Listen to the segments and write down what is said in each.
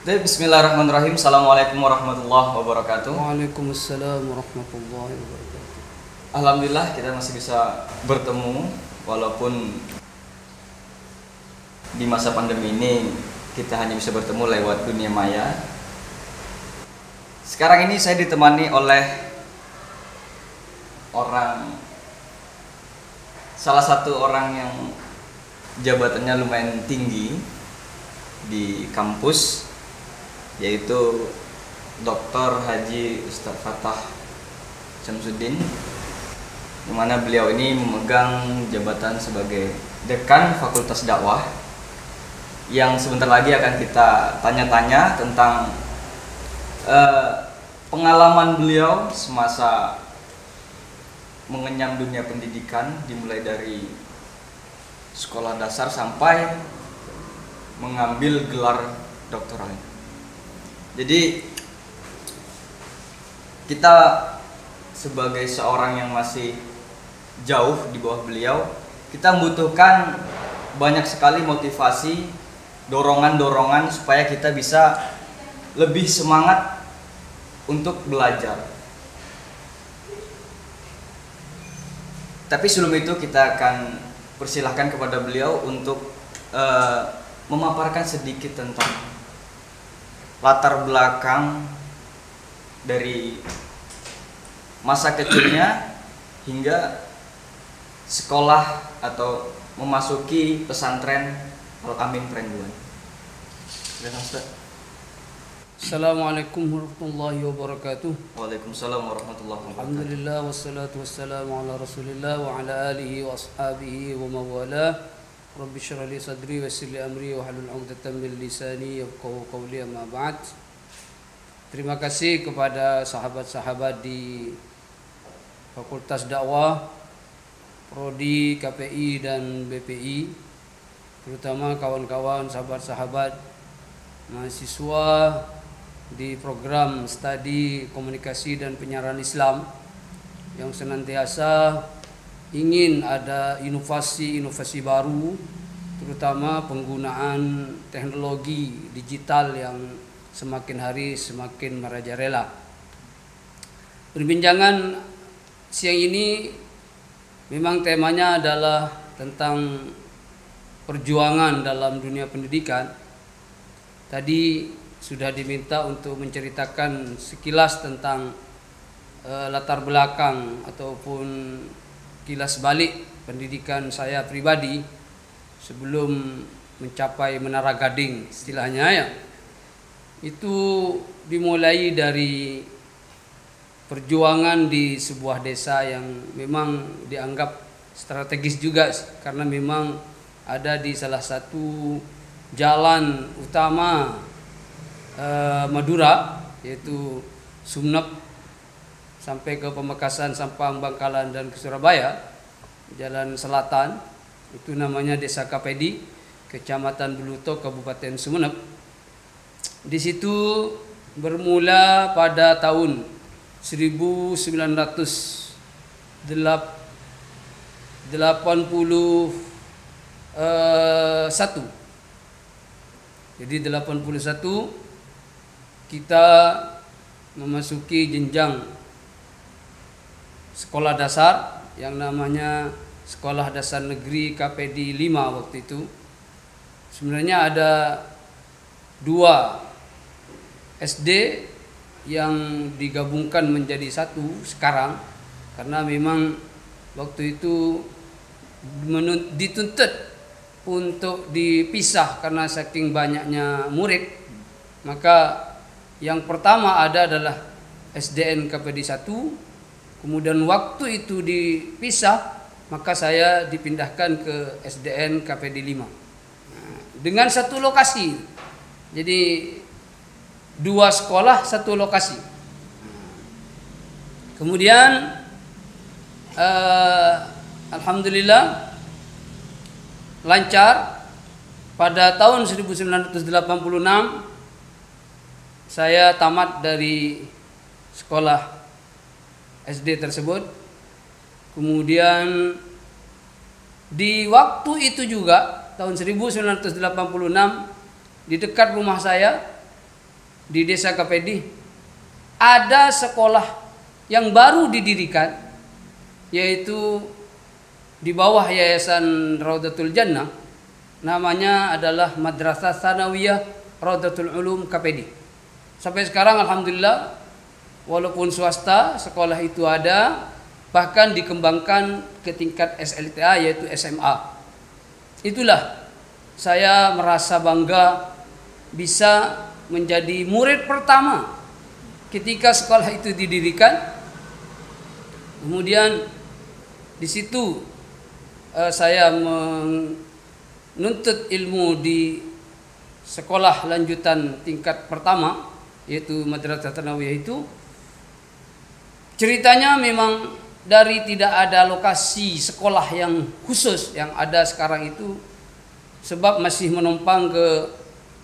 Bismillahirrahmanirrahim. Assalamualaikum warahmatullahi wabarakatuh. Waalaikumsalam warahmatullahi wabarakatuh. Alhamdulillah kita masih bisa bertemu walaupun di masa pandemi ini kita hanya bisa bertemu lewat dunia maya. Sekarang ini saya ditemani oleh salah satu orang yang jabatannya lumayan tinggi di kampus, yaitu Dr. Haji Ustadz Fattah Syamsuddin, di mana beliau ini memegang jabatan sebagai Dekan Fakultas Dakwah, yang sebentar lagi akan kita tanya-tanya tentang pengalaman beliau semasa mengenyam dunia pendidikan, dimulai dari sekolah dasar sampai mengambil gelar doktoral. Jadi kita sebagai seorang yang masih jauh di bawah beliau, kita membutuhkan banyak sekali motivasi, dorongan-dorongan supaya kita bisa lebih semangat untuk belajar. Tapi sebelum itu kita akan persilahkan kepada beliau untuk memaparkan sedikit tentang latar belakang dari masa kecilnya hingga sekolah atau memasuki pesantren Al-Amin Perenduan. Silakan Ustaz. Assalamualaikum warahmatullahi wabarakatuh. Waalaikumsalam warahmatullahi wabarakatuh. Alhamdulillah wassalatu wassalamu ala Rasulillah wa ala alihi wa ashabihi wa mawalah. Rabbi syrah li sadri wa yassir li amri wa hlul 'uqdatam min lisani yafqahu qawli, amma ba'd. Terima kasih kepada sahabat-sahabat di Fakultas Dakwah, Prodi, KPI dan BPI, terutama kawan-kawan sahabat-sahabat mahasiswa di program studi komunikasi dan penyiaran Islam yang senantiasa ingin ada inovasi-inovasi baru, terutama penggunaan teknologi digital yang semakin hari semakin merajalela. Perbincangan siang ini memang temanya adalah tentang perjuangan dalam dunia pendidikan. Tadi sudah diminta untuk menceritakan sekilas tentang latar belakang ataupun kilas balik pendidikan saya pribadi sebelum mencapai Menara Gading istilahnya ya. Itu dimulai dari perjuangan di sebuah desa yang memang dianggap strategis juga, karena memang ada di salah satu jalan utama Madura, yaitu Sumeneb sampai ke Pamekasan, Sampang, Bangkalan dan ke Surabaya, jalan selatan itu namanya Desa Kapedi, Kecamatan Buluto, Kabupaten Sumeneb. Di situ bermula pada tahun 1981. Jadi 81 kita memasuki jenjang sekolah dasar yang namanya Sekolah Dasar Negeri KPD 5 waktu itu. Sebenarnya ada 2 SD yang digabungkan menjadi satu sekarang, karena memang waktu itu dituntut untuk dipisah karena saking banyaknya murid. Maka yang pertama adalah SDN KPD 1, kemudian waktu itu dipisah, maka saya dipindahkan ke SDN KPD 5 dengan satu lokasi. Jadi 2 sekolah satu lokasi. Kemudian alhamdulillah lancar. Pada tahun 1986 saya tamat dari sekolah SD tersebut. Kemudian di waktu itu juga tahun 1986 di dekat rumah saya di desa Kapedi ada sekolah yang baru didirikan, yaitu di bawah Yayasan Raudatul Jannah. Namanya adalah Madrasah Tsanawiyah Raudatul Ulum Kapedi. Sampai sekarang alhamdulillah, walaupun swasta, sekolah itu ada, bahkan dikembangkan ke tingkat SLTA yaitu SMA. Itulah saya merasa bangga bisa menjadi murid pertama ketika sekolah itu didirikan. Kemudian di situ saya menuntut ilmu di sekolah lanjutan tingkat pertama yaitu Madrasah Tsanawiyah itu. Ceritanya memang dari tidak ada lokasi sekolah yang khusus yang ada sekarang itu, sebab masih menumpang ke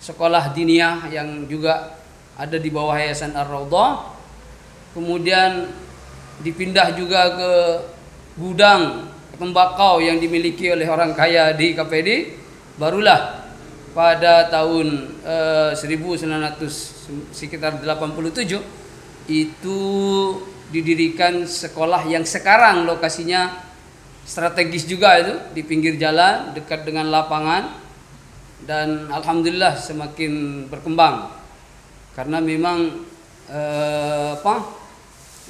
sekolah diniyah yang juga ada di bawah Yayasan Ar-Raudhah. Kemudian dipindah juga ke gudang tembakau yang dimiliki oleh orang kaya di KPD. Barulah pada tahun 1987 itu didirikan sekolah yang sekarang lokasinya strategis juga, itu di pinggir jalan dekat dengan lapangan, dan alhamdulillah semakin berkembang karena memang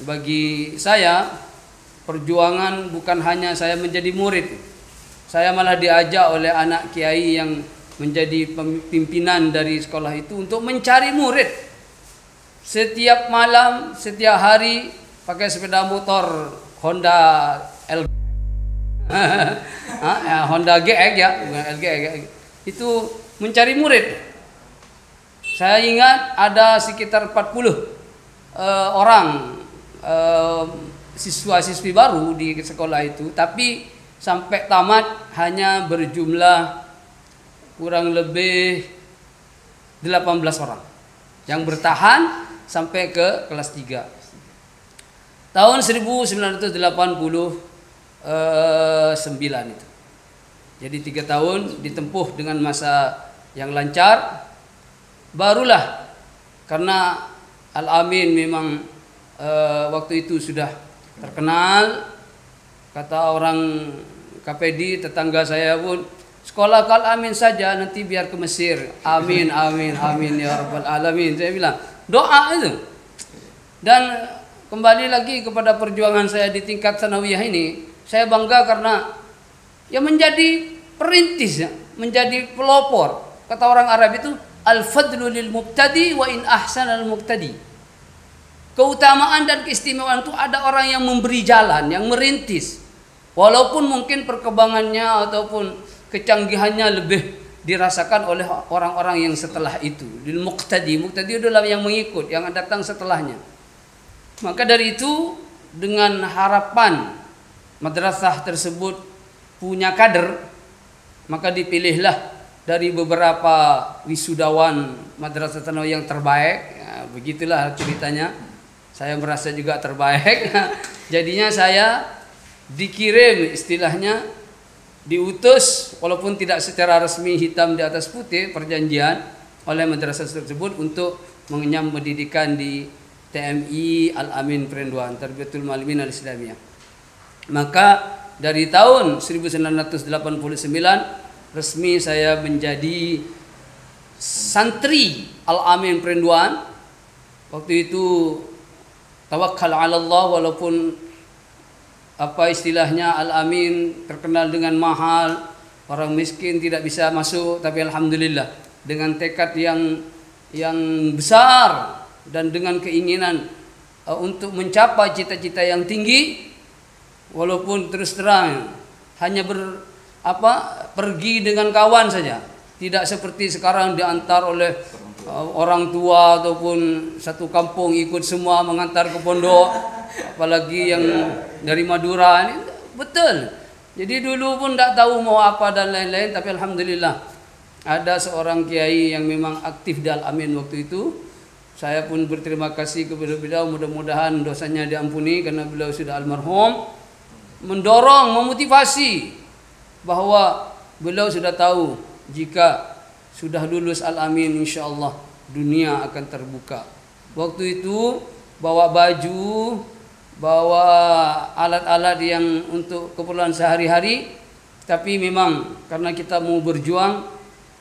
bagi saya perjuangan bukan hanya saya menjadi murid, saya malah diajak oleh anak kiai yang menjadi pimpinan dari sekolah itu untuk mencari murid. Setiap malam, setiap hari pakai sepeda motor Honda Honda GX ya, bukan LGX, itu mencari murid. Saya ingat ada sekitar 40 orang siswa-siswi baru di sekolah itu, tapi sampai tamat hanya berjumlah kurang lebih 18 orang yang bertahan sampai ke kelas 3. Tahun 1989 itu. Jadi 3 tahun ditempuh dengan masa yang lancar. Barulah, karena Al-Amin memang waktu itu sudah terkenal. Kata orang KPD, tetangga saya pun, sekolah ke Al-Amin saja, nanti biar ke Mesir. Amin, amin, amin ya Rabbal Alamin. Saya bilang, doa itu. Dan kembali lagi kepada perjuangan saya di tingkat Tsanawiyah ini, saya bangga karena ya menjadi perintis, ya, menjadi pelopor. Kata orang Arab itu, al-fadlu lil mubtadi wa in ahsan al mubtadi. Keutamaan dan keistimewaan itu ada orang yang memberi jalan, yang merintis. Walaupun mungkin perkembangannya ataupun kecanggihannya lebih dirasakan oleh orang-orang yang setelah itu. Lil muqtadi, muqtadi adalah yang mengikut, yang datang setelahnya. Maka dari itu, dengan harapan madrasah tersebut punya kader, maka dipilihlah dari beberapa wisudawan Madrasah Tsanawiyah yang terbaik. Ya, begitulah ceritanya. Saya merasa juga terbaik. Jadinya saya dikirim, istilahnya diutus, walaupun tidak secara resmi hitam di atas putih, perjanjian oleh madrasah tersebut untuk mengenyam pendidikan di TMI Al-Amin Perenduan, Tarbiyatul Muallimin Al-Islamiyah. Maka dari tahun 1989 resmi saya menjadi santri Al-Amin Perenduan. Waktu itu tawakkal 'ala Allah, walaupun apa istilahnya Al-Amin terkenal dengan mahal, orang miskin tidak bisa masuk, tapi alhamdulillah dengan tekad yang besar dan dengan keinginan untuk mencapai cita-cita yang tinggi, walaupun terus terang hanya pergi dengan kawan saja, tidak seperti sekarang diantar oleh orang tua ataupun satu kampung ikut semua mengantar ke pondok, apalagi yang dari Madura ini. Betul. Jadi dulu pun tidak tahu mau apa dan lain-lain, tapi alhamdulillah ada seorang kiai yang memang aktif di Al-Amin waktu itu. Saya pun berterima kasih kepada beliau, mudah-mudahan dosanya diampuni karena beliau sudah almarhum. Mendorong, memotivasi bahwa beliau sudah tahu jika sudah lulus Al-Amin, insyaallah dunia akan terbuka. Waktu itu bawa baju, bawa alat-alat yang untuk keperluan sehari-hari, tapi memang karena kita mau berjuang,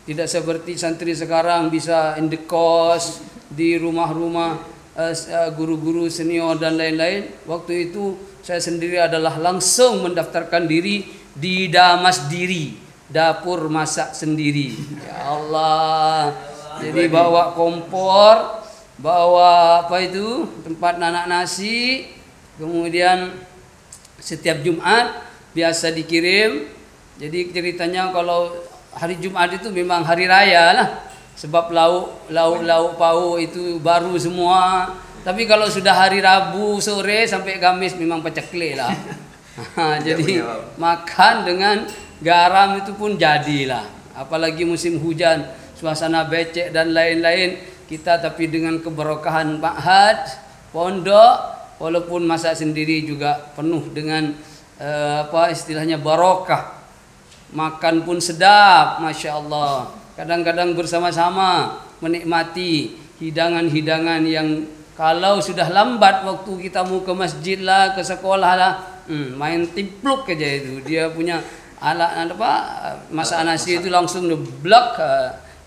tidak seperti santri sekarang bisa in the course di rumah-rumah guru-guru senior dan lain-lain. Waktu itu saya sendiri adalah langsung mendaftarkan diri di Damas Diri, dapur masak sendiri. Ya Allah. Jadi bawa kompor, bawa apa itu, tempat nanak nasi. Kemudian setiap Jumat biasa dikirim. Jadi ceritanya kalau hari Jumat itu memang hari raya lah, sebab lauk pauk itu baru semua. Tapi kalau sudah hari Rabu sore sampai Kamis memang paceklik lah. Jadi makan dengan garam itu pun jadilah. Apalagi musim hujan, suasana becek dan lain-lain, kita tapi dengan keberkahan ma'had, pondok, walaupun masak sendiri juga penuh dengan apa istilahnya barokah. Makan pun sedap, Masya Allah. Kadang-kadang bersama-sama menikmati hidangan-hidangan yang kalau sudah lambat waktu kita mau ke masjid lah, ke sekolah lah, main timpluk aja itu. Dia punya alat apa masak nasi itu langsung diblok,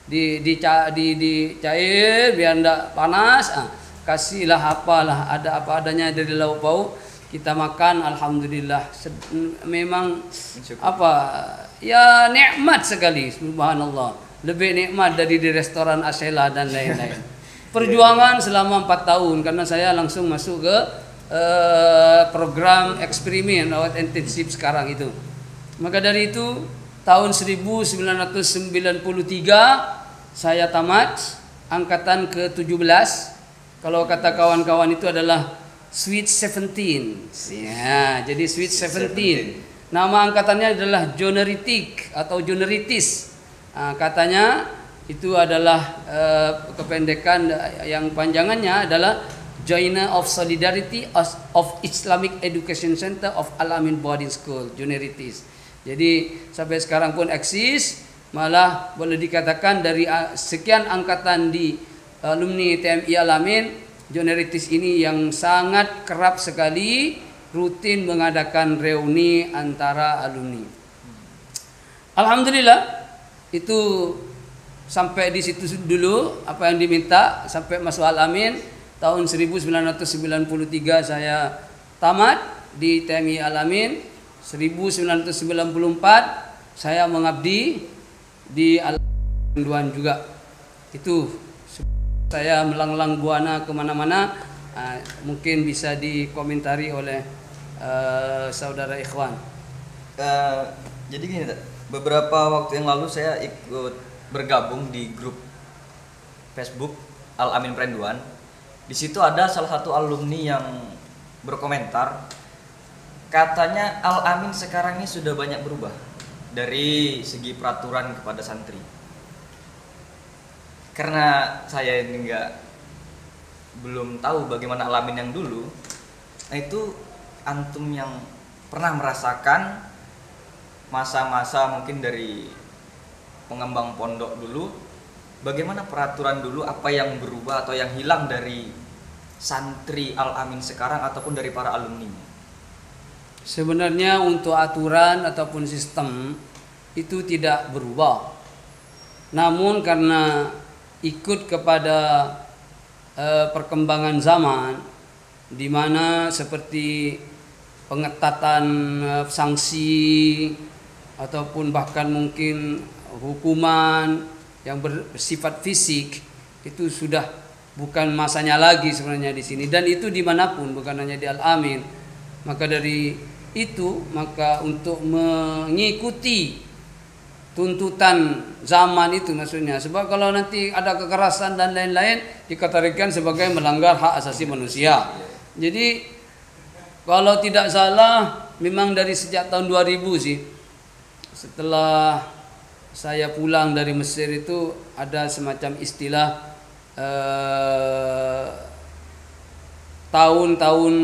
dicair biar tidak panas. Kasihlah apalah, ada apa adanya dari lauk pauk, kita makan, alhamdulillah. Memang apa ya, nikmat sekali, subhanallah. Lebih nikmat dari di restoran Asela dan lain-lain. Perjuangan selama 4 tahun karena saya langsung masuk ke program eksperimen lewat intensif sekarang itu. Maka dari itu tahun 1993 saya tamat angkatan ke-17. Kalau kata kawan-kawan itu adalah Sweet 17. Ya, jadi Sweet 17. Nama angkatannya adalah Joneritik atau Joneritis. Katanya itu adalah kependekan yang panjangannya adalah Joiner of Solidarity of Islamic Education Center of Al-Amin Boarding School, Joneritis. Jadi sampai sekarang pun eksis, malah boleh dikatakan dari sekian angkatan di alumni TMI Al-Amin, Joneritis ini yang sangat kerap sekali rutin mengadakan reuni antara alumni. Alhamdulillah itu sampai di situ dulu apa yang diminta sampai masuk Al-Amin. Tahun 1993 saya tamat di TMI Al-Amin. 1994 saya mengabdi di Al-Amin juga. Itu saya melanglang buana kemana-mana. Mungkin bisa dikomentari oleh saudara Ikhwan. Jadi gini, beberapa waktu yang lalu saya ikut bergabung di grup Facebook Al-Amin Prenduan. Di situ ada salah satu alumni yang berkomentar, katanya Al-Amin sekarang ini sudah banyak berubah dari segi peraturan kepada santri. Karena saya ini belum tahu bagaimana Al-Amin yang dulu. Nah itu antum yang pernah merasakan masa-masa mungkin dari pengembang pondok dulu, bagaimana peraturan dulu, apa yang berubah atau yang hilang dari santri Al-Amin sekarang ataupun dari para alumni? Sebenarnya untuk aturan ataupun sistem itu tidak berubah. Namun karena ikut kepada perkembangan zaman, di mana seperti pengetatan sanksi ataupun bahkan mungkin hukuman yang bersifat fisik, itu sudah bukan masanya lagi sebenarnya di sini, dan itu dimanapun, bukan hanya di Al-Amin. Maka dari itu, maka untuk mengikuti tuntutan zaman itu maksudnya, sebab kalau nanti ada kekerasan dan lain-lain dikategorikan sebagai melanggar hak asasi manusia. Jadi kalau tidak salah memang dari sejak tahun 2000 sih, setelah saya pulang dari Mesir itu ada semacam istilah tahun-tahun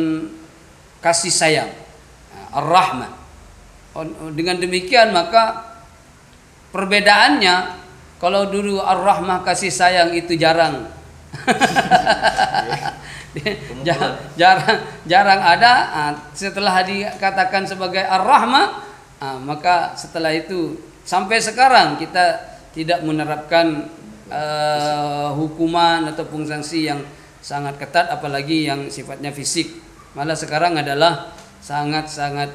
kasih sayang, Ar-Rahmah. Dengan demikian maka perbedaannya Kalau dulu ar-rahmah kasih sayang itu jarang. jarang ada. Setelah dikatakan sebagai ar-rahmah, maka setelah itu sampai sekarang kita tidak menerapkan hukuman ataupun sanksi yang sangat ketat, apalagi yang sifatnya fisik. Malah sekarang adalah sangat-sangat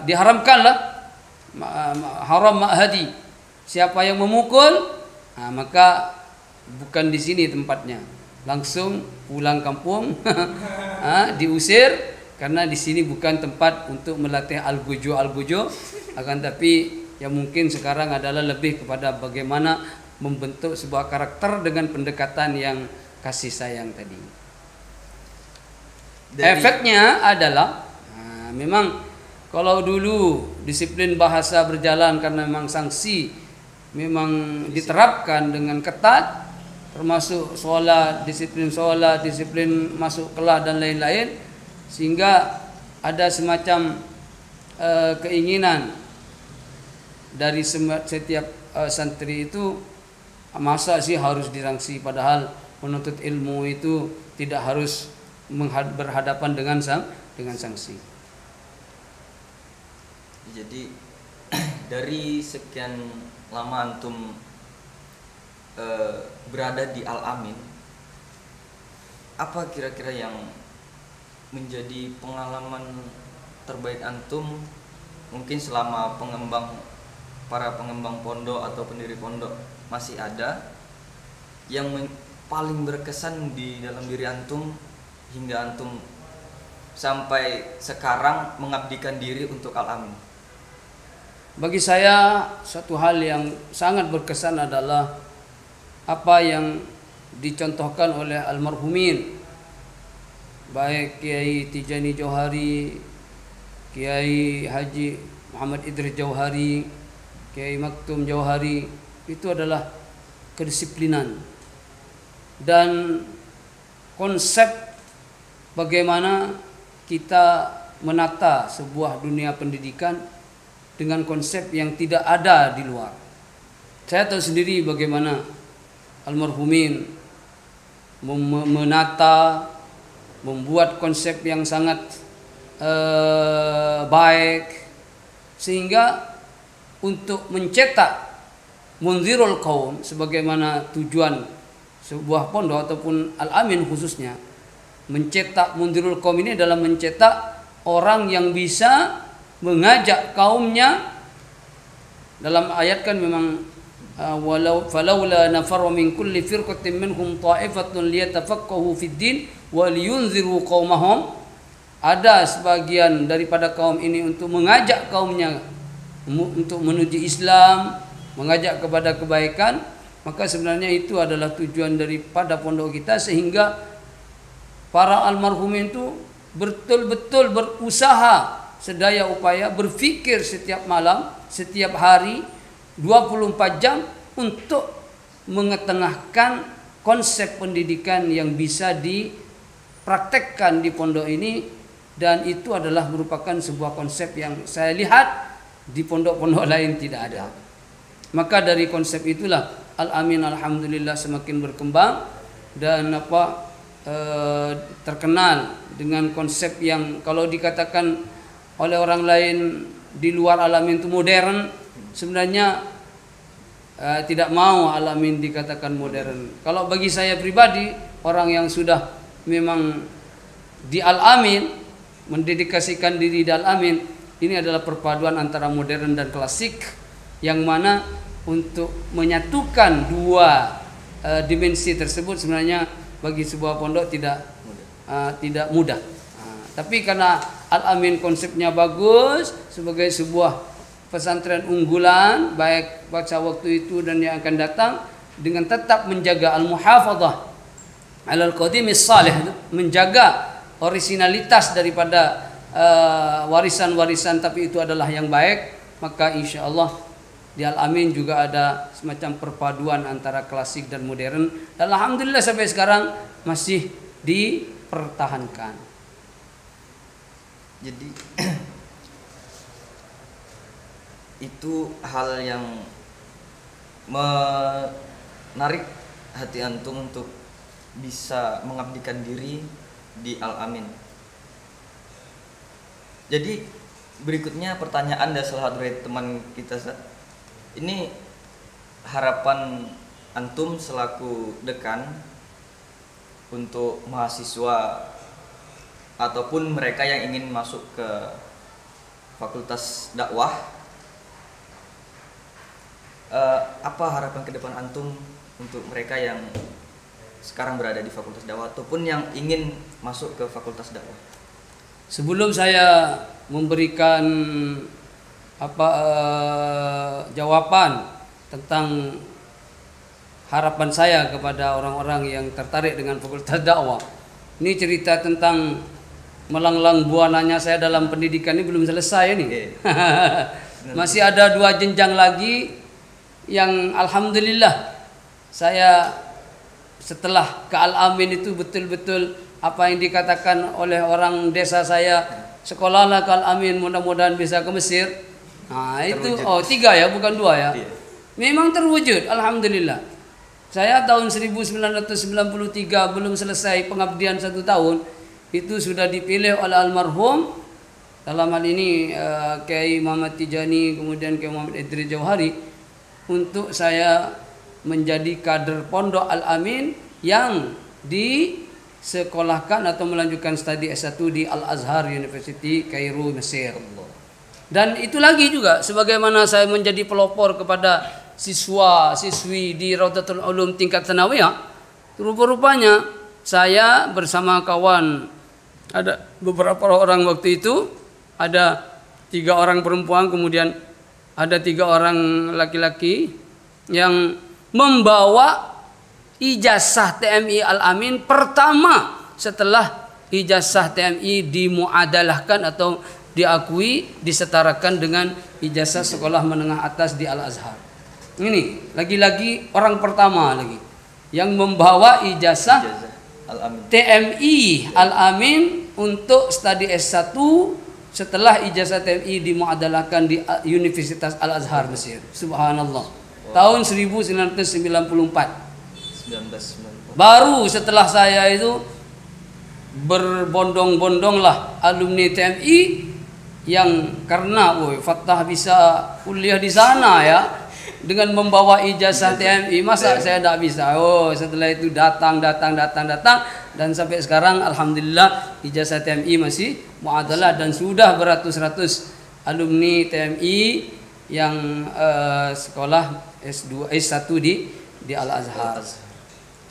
diharamkanlah, haram ma'hadi. Siapa yang memukul, maka bukan di sini tempatnya, langsung pulang kampung. Diusir, karena di sini bukan tempat untuk melatih al-gujo, akan tapi yang mungkin sekarang adalah lebih kepada bagaimana membentuk sebuah karakter dengan pendekatan yang kasih sayang tadi. Efeknya adalah memang kalau dulu disiplin bahasa berjalan karena memang sanksi memang diterapkan dengan ketat, termasuk disiplin sholat, disiplin masuk kelas dan lain-lain, sehingga ada semacam keinginan dari setiap santri itu, masa sih harus disangsi, padahal menuntut ilmu itu tidak harus berhadapan dengan sanksi. Jadi dari sekian lama antum berada di Al-Amin, apa kira-kira yang menjadi pengalaman terbaik antum mungkin selama para pengembang pondok atau pendiri pondok masih ada, yang paling berkesan di dalam diri antum hingga antum sampai sekarang mengabdikan diri untuk Al-Amin? Bagi saya satu hal yang sangat berkesan adalah apa yang dicontohkan oleh almarhumin, baik Kiai Tijani Jauhari, Kiai Haji Muhammad Idris Jauhari, Kiai Maktum Jauhari, itu adalah kedisiplinan dan konsep bagaimana kita menata sebuah dunia pendidikan dengan konsep yang tidak ada di luar. Saya tahu sendiri bagaimana almarhumin menata, membuat konsep yang sangat baik, sehingga untuk mencetak munzirul qaum sebagaimana tujuan sebuah pondok ataupun Al-Amin khususnya, mencetak munzirul qaum ini adalah mencetak orang yang bisa mengajak kaumnya. Dalam ayat kan memang falaula nafaru min kulli firqatin minhum ta'ifatun liyatafaqahu fid din wa liyunziru qaumahum. Ada sebagian daripada kaum ini untuk mengajak kaumnya untuk menuju Islam, mengajak kepada kebaikan. Maka sebenarnya itu adalah tujuan daripada pondok kita, sehingga para almarhumin itu betul-betul berusaha sedaya upaya, berfikir setiap malam, setiap hari 24 jam untuk mengetengahkan konsep pendidikan yang bisa dipraktekkan di pondok ini. Dan itu adalah merupakan sebuah konsep yang saya lihat di pondok-pondok lain tidak ada. Maka dari konsep itulah Al-Amin alhamdulillah semakin berkembang dan terkenal dengan konsep yang kalau dikatakan oleh orang lain di luar Al-Amin itu modern, sebenarnya tidak mau Al-Amin dikatakan modern. Kalau bagi saya pribadi, orang yang sudah memang di Al-Amin, mendedikasikan diri di Al-Amin, ini adalah perpaduan antara modern dan klasik, yang mana untuk menyatukan dua dimensi tersebut sebenarnya bagi sebuah pondok tidak mudah. Tapi karena Al-Amin konsepnya bagus sebagai sebuah pesantren unggulan baik pada waktu itu dan yang akan datang, dengan tetap menjaga al-muhafadzah 'alal qadimis salih, menjaga originalitas daripada warisan-warisan, tapi itu adalah yang baik, maka insya Allah di Al-Amin juga ada semacam perpaduan antara klasik dan modern, dan alhamdulillah sampai sekarang masih dipertahankan. Jadi itu hal yang menarik hati antum untuk bisa mengabdikan diri di Al-Amin. Jadi berikutnya pertanyaan dari salah satu dari teman kita, Ustaz. Ini harapan antum selaku dekan untuk mahasiswa ataupun mereka yang ingin masuk ke fakultas dakwah, apa harapan ke depan antum untuk mereka yang sekarang berada di fakultas dakwah ataupun yang ingin masuk ke fakultas dakwah? Sebelum saya memberikan jawaban tentang harapan saya kepada orang-orang yang tertarik dengan fakultas dakwah, ini cerita tentang melanglang buananya saya dalam pendidikan ini belum selesai nih. Masih ada 2 jenjang lagi yang alhamdulillah saya setelah ke Al-Amin itu betul-betul apa yang dikatakan oleh orang desa saya, sekolahlah ke Al-Amin mudah-mudahan bisa ke Mesir. Nah itu terwujud. 3 ya, bukan 2 ya. Memang terwujud, alhamdulillah. Saya tahun 1993 belum selesai pengabdian 1 tahun, itu sudah dipilih oleh almarhum, dalam hal ini Kiai Muhammad Tijani, kemudian Kiai Muhammad Idris Jauhari, untuk saya menjadi kader pondok Al-Amin yang disekolahkan atau melanjutkan studi S1 di Al-Azhar University Kairo, Mesir. Dan itu lagi juga sebagaimana saya menjadi pelopor kepada siswa-siswi di Raudatul Ulum tingkat tsanawiyah, rupa-rupanya saya bersama kawan, ada beberapa orang waktu itu, ada 3 orang perempuan, kemudian ada 3 orang laki-laki yang membawa ijazah TMI Al-Amin pertama setelah ijazah TMI dimuadalahkan atau diakui, disetarakan dengan ijazah sekolah menengah atas di Al-Azhar. Ini lagi-lagi orang pertama lagi yang membawa ijazah TMI Al-Amin untuk studi S1 setelah ijazah TMI dimuadalahkan di Universitas Al-Azhar Mesir. Subhanallah. Tahun 1994. Baru setelah saya itu berbondong-bondonglah alumni TMI yang karena Fattah bisa kuliah di sana ya dengan membawa ijazah TMI, masa saya tidak bisa. Setelah itu datang dan sampai sekarang alhamdulillah ijazah TMI masih muadalah dan sudah beratus-ratus alumni TMI yang sekolah S2 S1 di Al-Azhar.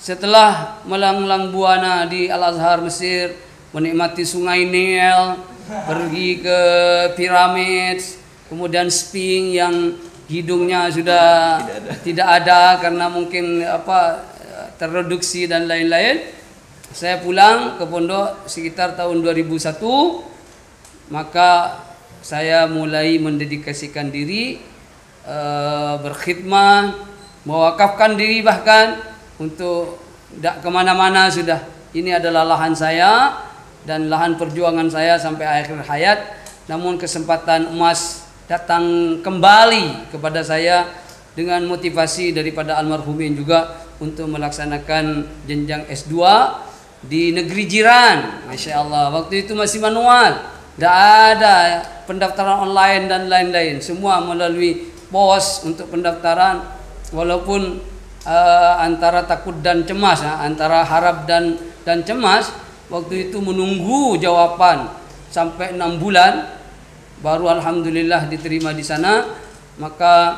Setelah melanglang buana di Al-Azhar Mesir, menikmati Sungai Nil, pergi ke piramid, kemudian Sphinx yang hidungnya sudah tidak ada karena mungkin terreduksi dan lain-lain. Saya pulang ke pondok sekitar tahun 2001, maka saya mulai mendedikasikan diri, berkhidmah, mewakafkan diri bahkan untuk tidak kemana-mana sudah. Ini adalah lahan saya dan lahan perjuangan saya sampai akhir hayat. Namun kesempatan emas datang kembali kepada saya dengan motivasi daripada almarhumin juga untuk melaksanakan jenjang S2 di negeri jiran. Masya Allah, waktu itu masih manual, tidak ada pendaftaran online dan lain-lain, semua melalui pos untuk pendaftaran. Walaupun antara takut dan cemas, antara harap dan cemas, waktu itu menunggu jawaban sampai 6 bulan baru alhamdulillah diterima di sana. Maka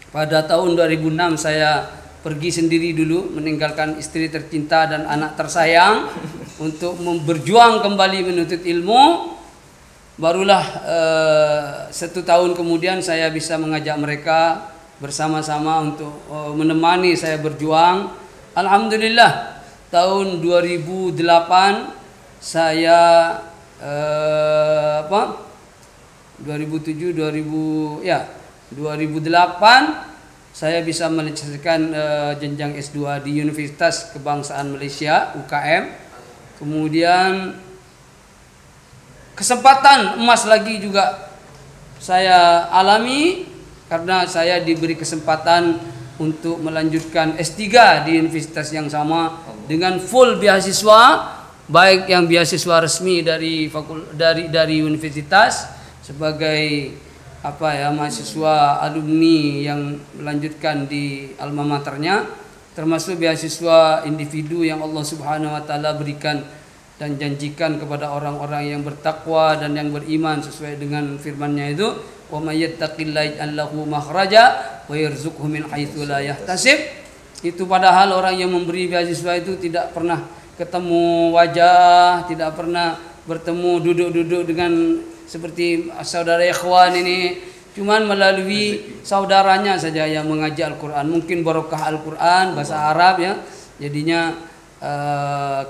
pada tahun 2006 saya pergi sendiri dulu, meninggalkan istri tercinta dan anak tersayang untuk berjuang kembali menuntut ilmu. Barulah 1 tahun kemudian saya bisa mengajak mereka bersama-sama untuk menemani saya berjuang. Alhamdulillah tahun 2008 saya 2007 2008 saya bisa menyelesaikan jenjang S2 di Universitas Kebangsaan Malaysia UKM. Kemudian kesempatan emas lagi juga saya alami karena saya diberi kesempatan untuk melanjutkan S3 di universitas yang sama dengan full beasiswa, baik yang beasiswa resmi dari universitas sebagai mahasiswa alumni yang melanjutkan di alma maternya, termasuk beasiswa individu yang Allah Subhanahu wa taala berikan dan janjikan kepada orang-orang yang bertakwa dan yang beriman sesuai dengan firman-Nya itu, wa may yattaqillaha yaj'al lahu makhraja wa yarzuqhu min haitsu la yahtasib. Itu padahal orang yang memberi beasiswa itu tidak pernah ketemu wajah, tidak pernah bertemu duduk-duduk dengan seperti saudara ikhwan ini, cuman melalui saudaranya saja yang mengajar Al-Quran. Mungkin barokah Al-Quran bahasa Arab ya, jadinya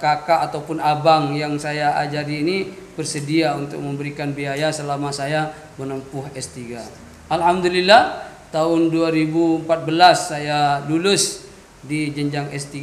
kakak ataupun abang yang saya ajari ini bersedia untuk memberikan biaya selama saya menempuh S3. Alhamdulillah tahun 2014 saya lulus di jenjang S3,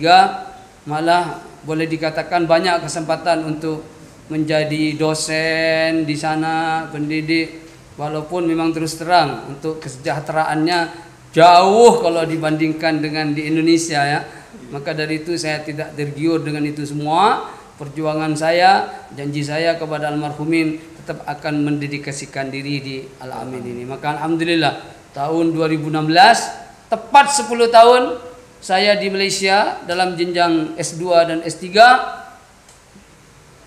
malah boleh dikatakan banyak kesempatan untuk menjadi dosen di sana, pendidik, walaupun memang terus terang untuk kesejahteraannya jauh kalau dibandingkan dengan di Indonesia ya. Maka dari itu saya tidak tergiur dengan itu semua. Perjuangan saya, janji saya kepada almarhumin tetap akan mendedikasikan diri di Al-Amin ini. Maka alhamdulillah tahun 2016 tepat 10 tahun saya di Malaysia dalam jenjang S2 dan S3,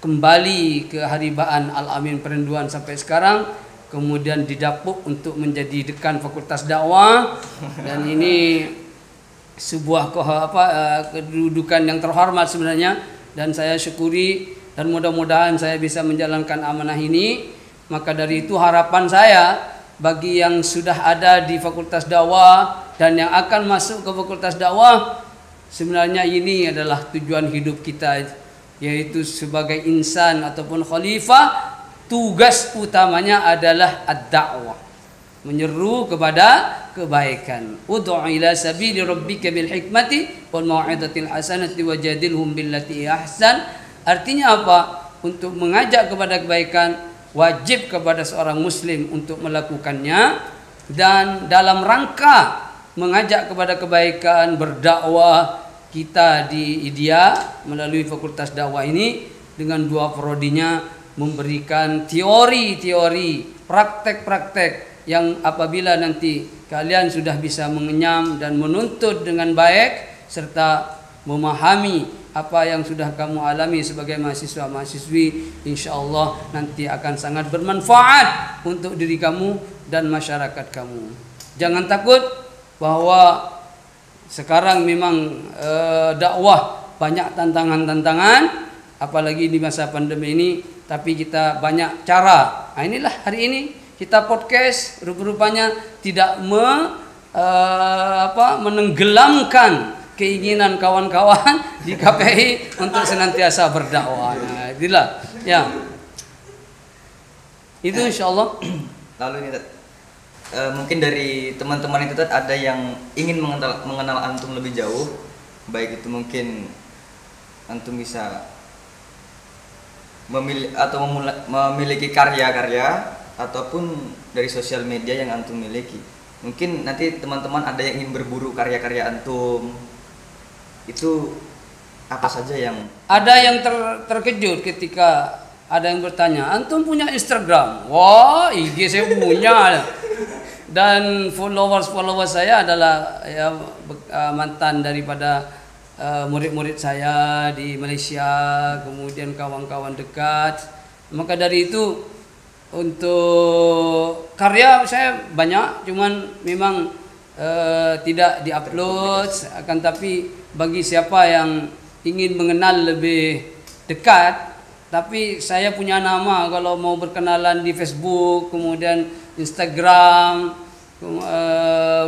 kembali ke haribaan Al-Amin Perenduan sampai sekarang, kemudian didapuk untuk menjadi dekan Fakultas Dakwah, dan ini sebuah kedudukan yang terhormat sebenarnya, dan saya syukuri dan mudah-mudahan saya bisa menjalankan amanah ini. Maka dari itu harapan saya bagi yang sudah ada di Fakultas Dakwah dan yang akan masuk ke Fakultas Dakwah, sebenarnya ini adalah tujuan hidup kita, yaitu sebagai insan ataupun khalifah, tugas utamanya adalah ad-da'wah, menyeru kepada kebaikan. Ud'u ila sabili rabbika bil hikmati wal mau'izatil hasanati wajadilhum billati ahsan. Artinya apa? Untuk mengajak kepada kebaikan, wajib kepada seorang muslim untuk melakukannya, dan dalam rangka mengajak kepada kebaikan, berdakwah, kita di IDIA melalui Fakultas Dakwah ini dengan dua prodinya memberikan teori-teori, praktek-praktek yang apabila nanti kalian sudah bisa mengenyam dan menuntut dengan baik serta memahami apa yang sudah kamu alami sebagai mahasiswa-mahasiswi, insyaallah nanti akan sangat bermanfaat untuk diri kamu dan masyarakat kamu. Jangan takut bahwa sekarang memang dakwah banyak tantangan-tantangan, apalagi di masa pandemi ini, tapi kita banyak cara. Nah, inilah hari ini kita podcast, rupa-rupanya tidak menenggelamkan keinginan kawan-kawan di KPI untuk senantiasa berdakwah. Nah, itulah ya. Itu insyaallah. Lalu ini mungkin dari teman-teman itu ada yang ingin mengenal antum lebih jauh, baik itu mungkin antum bisa memiliki karya-karya ataupun dari sosial media yang antum miliki. Mungkin nanti teman-teman ada yang ingin berburu karya-karya antum, itu apa saja yang ada yang terkejut ketika ada yang bertanya, antum punya Instagram? Wah, IG saya punya. Dan followers saya adalah ya, mantan daripada murid-murid saya di Malaysia, kemudian kawan-kawan dekat. Maka dari itu untuk karya saya banyak, cuman memang tidak diupload. Akan tapi bagi siapa yang ingin mengenal lebih dekat, tapi saya punya nama kalau mau berkenalan di Facebook, kemudian Instagram,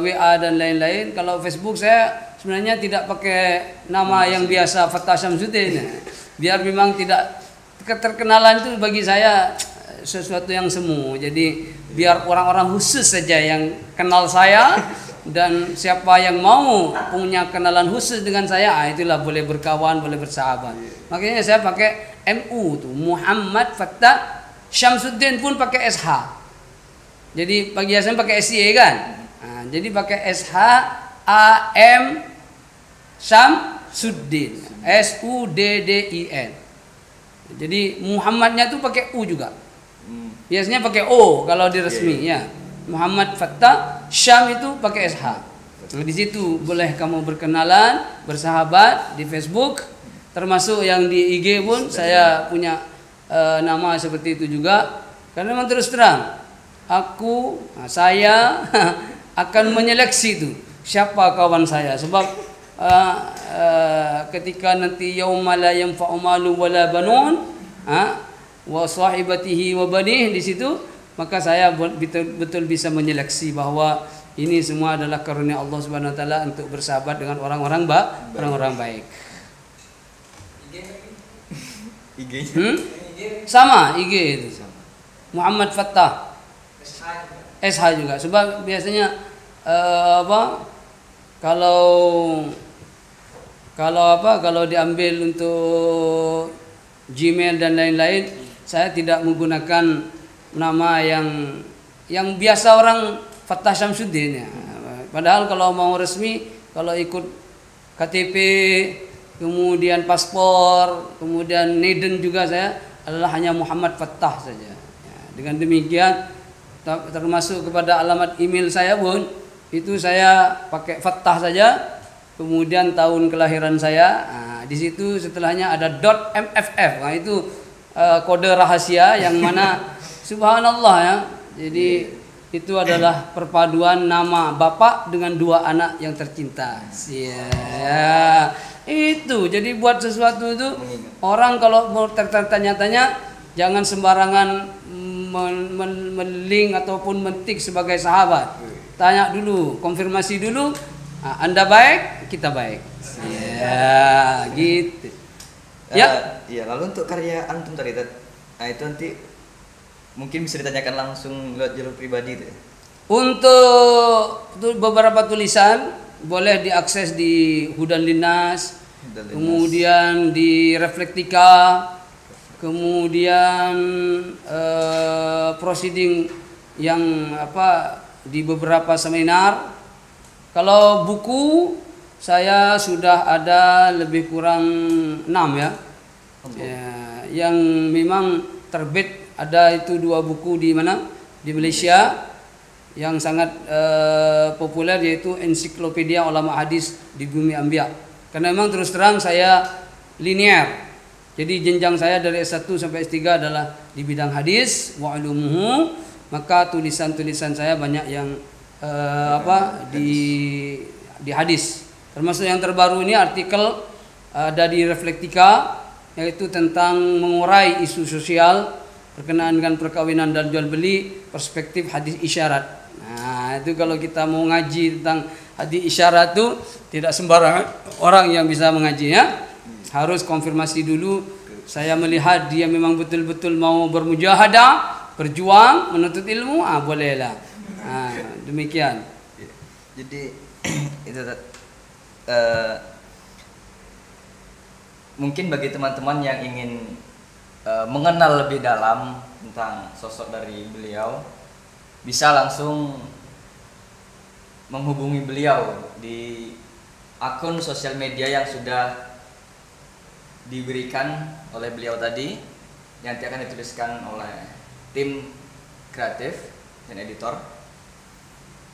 WA dan lain-lain. Kalau Facebook saya sebenarnya tidak pakai nama yang biasa Fattah Syamsuddin, biar memang tidak keterkenalan itu bagi saya sesuatu yang semu. Jadi biar orang-orang khusus saja yang kenal saya, dan siapa yang mau punya kenalan khusus dengan saya, itulah boleh berkawan, boleh bersahabat. Makanya saya pakai MU tuh, Muhammad Fattah Syamsuddin, pun pakai SH. Jadi pagi saya pakai SY kan. Nah, jadi pakai SH AM Syamsuddin, Suddin. Jadi Muhammadnya tuh pakai U juga. Biasanya pakai O kalau di resmi ya. Muhammad Fattah, Syam itu pakai SH. Nah, di situ boleh kamu berkenalan, bersahabat di Facebook, termasuk yang di IG pun saya punya nama seperti itu juga. Karena memang terus terang, saya akan menyeleksi itu siapa kawan saya, sebab ketika nanti yauma la yanfa'u malun wala banun wa sahibatihi wa banih, di situ maka saya betul-betul bisa menyeleksi bahwa ini semua adalah karunia Allah Subhanahu wa taala untuk bersahabat dengan orang-orang baik. IG-nya sama IG itu. Muhammad Fattah. SH juga. Sebab biasanya kalau diambil untuk Gmail dan lain-lain, saya tidak menggunakan nama yang biasa orang Fattah Syamsuddin ya. Padahal kalau mau resmi, kalau ikut KTP, kemudian paspor, kemudian Neden juga saya adalah hanya Muhammad Fattah saja. Ya, dengan demikian termasuk kepada alamat email saya pun itu saya pakai Fattah saja. Kemudian tahun kelahiran saya, di situ setelahnya ada .mff. Nah, itu kode rahasia yang mana subhanallah ya. Jadi itu adalah perpaduan nama bapak dengan dua anak yang tercinta. Ya, itu. Jadi buat sesuatu itu orang kalau mau tertanya-tanya jangan sembarangan melink ataupun mentik sebagai sahabat. Tanya dulu, konfirmasi dulu. Anda baik, kita baik. Ya, gitu. Iya, lalu untuk karya antum tadi, itu nanti mungkin bisa ditanyakan langsung lewat jalur pribadi itu. Untuk beberapa tulisan boleh diakses di Hudan Linnas, kemudian di Reflektika, kemudian proceeding yang di beberapa seminar. Kalau buku saya sudah ada lebih kurang 6 ya. Yang memang terbit ada itu 2 buku di mana? Di Malaysia yang sangat populer, yaitu Ensiklopedia Ulama Hadis di Bumi Anbiya. Karena memang terus terang saya linear. Jadi jenjang saya dari S1 sampai S3 adalah di bidang hadis wa ulumuhu, maka tulisan-tulisan saya banyak yang di hadis. Termasuk yang terbaru ini artikel ada di Reflektika, yaitu tentang mengurai isu sosial berkenaan dengan perkawinan dan jual beli, perspektif hadis isyarat. Nah, itu kalau kita mau ngaji tentang hadis isyarat itu tidak sembarang orang yang bisa mengajinya. Harus konfirmasi dulu. Saya melihat dia memang betul-betul mau bermujahadah, berjuang, menuntut ilmu, bolehlah. Demikian. Jadi itu mungkin bagi teman-teman yang ingin mengenal lebih dalam tentang sosok dari beliau, bisa langsung menghubungi beliau di akun sosial media yang sudah diberikan oleh beliau tadi, yang nanti akan dituliskan oleh tim kreatif dan editor.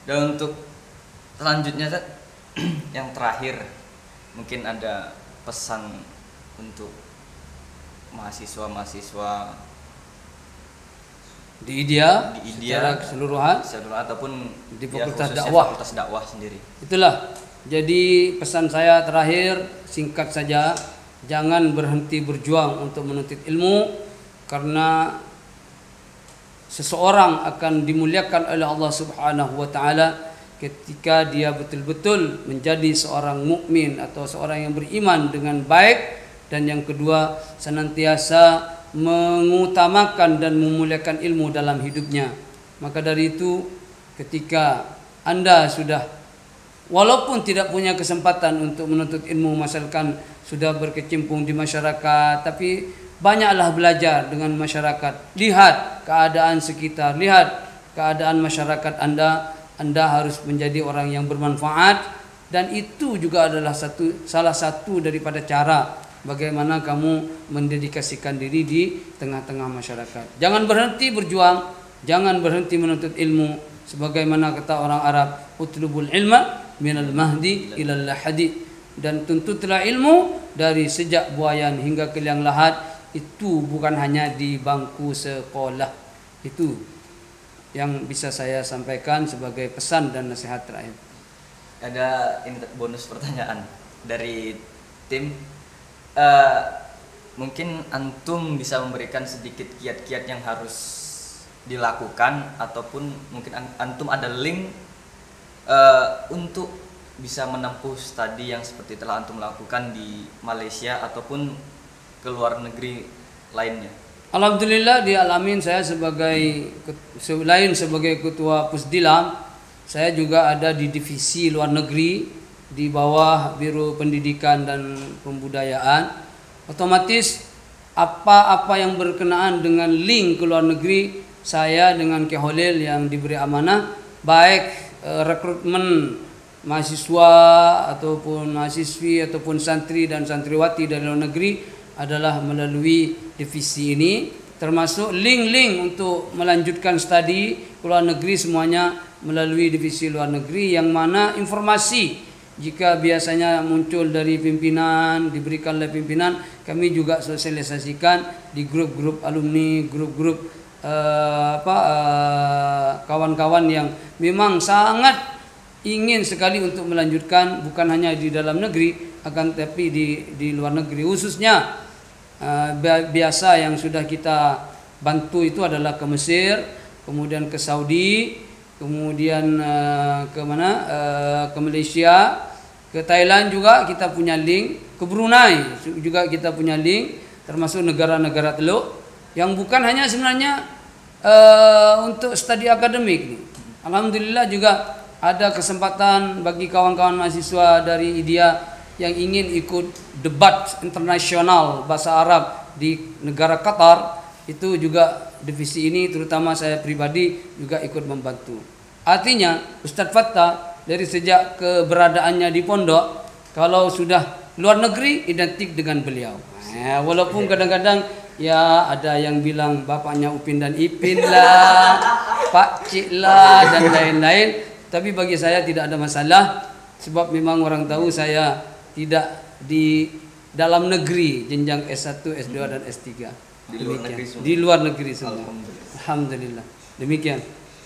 Dan untuk selanjutnya yang terakhir, mungkin ada pesan untuk mahasiswa-mahasiswa di IDIA secara keseluruhan ataupun di Fakultas Dakwah. Fakultas Dakwah sendiri. Itulah. Jadi pesan saya terakhir singkat saja, jangan berhenti berjuang untuk menuntut ilmu, karena seseorang akan dimuliakan oleh Allah Subhanahu wa taala ketika dia betul-betul menjadi seorang mukmin atau seorang yang beriman dengan baik, dan yang kedua senantiasa mengutamakan dan memuliakan ilmu dalam hidupnya. Maka dari itu, ketika Anda sudah walaupun tidak punya kesempatan untuk menuntut ilmu, misalkan sudah berkecimpung di masyarakat, tapi banyaklah belajar dengan masyarakat. Lihat keadaan sekitar, lihat keadaan masyarakat Anda. Anda harus menjadi orang yang bermanfaat, Dan itu juga adalah salah satu daripada cara bagaimana kamu mendedikasikan diri di tengah-tengah masyarakat. Jangan berhenti berjuang, jangan berhenti menuntut ilmu. Sebagaimana kata orang Arab, utlubul ilma minal mahdi ilal lahadi. Dan tuntutlah ilmu dari sejak buayan hingga ke liang lahat. Itu bukan hanya di bangku sekolah. Itu yang bisa saya sampaikan sebagai pesan dan nasihat terakhir. Ada bonus pertanyaan dari tim. Mungkin antum bisa memberikan sedikit kiat-kiat yang harus dilakukan, ataupun mungkin antum ada link untuk bisa menempuh studi yang seperti telah antum lakukan di Malaysia ataupun ke luar negeri lainnya. Alhamdulillah di Al-Amin saya selain sebagai ketua Pusdilam, saya juga ada di divisi luar negeri di bawah Biro Pendidikan dan Pembudayaan. Otomatis apa-apa yang berkenaan dengan link ke luar negeri, saya dengan Keholil yang diberi amanah, baik rekrutmen mahasiswa ataupun mahasiswi ataupun santri dan santriwati dari luar negeri adalah melalui divisi ini, termasuk link-link untuk melanjutkan studi ke luar negeri semuanya melalui divisi luar negeri, yang mana informasi jika biasanya muncul dari pimpinan, diberikan oleh pimpinan, kami juga sosialisasikan di grup-grup alumni, grup-grup kawan-kawan yang memang sangat ingin sekali untuk melanjutkan, bukan hanya di dalam negeri akan tapi di luar negeri. Khususnya biasa yang sudah kita bantu itu adalah ke Mesir, kemudian ke Saudi, kemudian ke mana? Ke Malaysia, ke Thailand juga kita punya link, ke Brunei juga kita punya link, termasuk negara-negara Teluk yang bukan hanya sebenarnya untuk studi akademik nih. Alhamdulillah juga ada kesempatan bagi kawan-kawan mahasiswa dari IDIA yang ingin ikut debat internasional bahasa Arab di negara Qatar. Itu juga divisi ini terutama saya pribadi juga ikut membantu. Artinya Ustadz Fattah dari sejak keberadaannya di pondok, kalau sudah luar negeri identik dengan beliau. Walaupun kadang-kadang ya ada yang bilang bapaknya Upin dan Ipin lah, Pak Cik lah dan lain-lain. Tapi bagi saya tidak ada masalah, sebab memang orang tahu saya tidak di dalam negeri jenjang S1, S2 dan S3. Di luar negeri semua. Alhamdulillah. Demikian.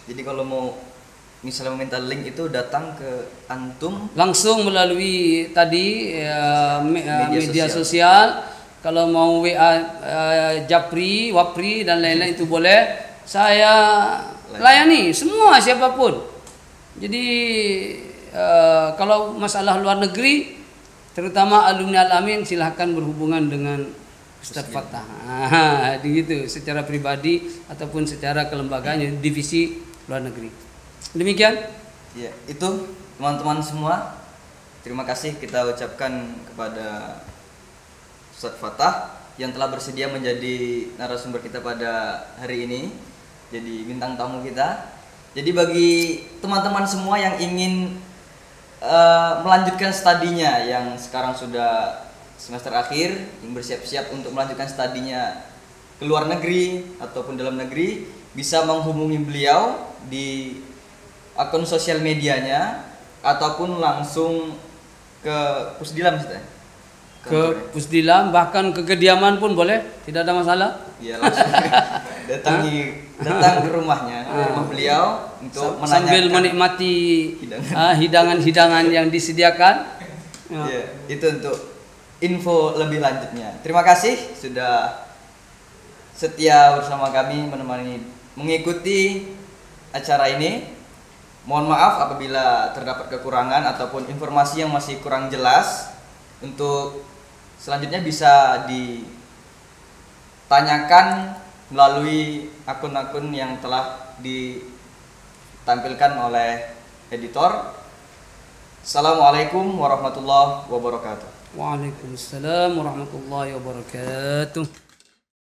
Jadi kalau mau misalnya meminta link itu datang ke antum langsung melalui tadi media sosial. Kalau mau WA Japri, Wapri dan lain-lain itu boleh. Saya layani semua siapapun. Jadi kalau masalah luar negeri, terutama alumni Al-Amin, silahkan berhubungan dengan Ustadz Fattah. Begitu secara pribadi ataupun secara kelembagaan divisi luar negeri. Demikian. Ya, itu teman-teman semua. Terima kasih kita ucapkan kepada Ustadz Fattah yang telah bersedia menjadi narasumber kita pada hari ini, jadi bintang tamu kita. Jadi bagi teman-teman semua yang ingin melanjutkan studinya, yang sekarang sudah semester akhir, yang bersiap-siap untuk melanjutkan studinya ke luar negeri ataupun dalam negeri, bisa menghubungi beliau di akun sosial medianya ataupun langsung ke Pusdilam, ke Pusdilam, bahkan ke kediaman pun boleh, tidak ada masalah. Iya, langsung datang ke rumahnya, ke rumah beliau untuk menanyakan, sambil menikmati hidangan-hidangan yang disediakan. Ya, itu untuk info lebih lanjutnya. Terima kasih sudah setia bersama kami mengikuti acara ini. Mohon maaf apabila terdapat kekurangan ataupun informasi yang masih kurang jelas. Untuk selanjutnya bisa ditanyakan melalui akun-akun yang telah ditampilkan oleh editor. Assalamualaikum warahmatullahi wabarakatuh. Waalaikumsalam warahmatullahi wabarakatuh.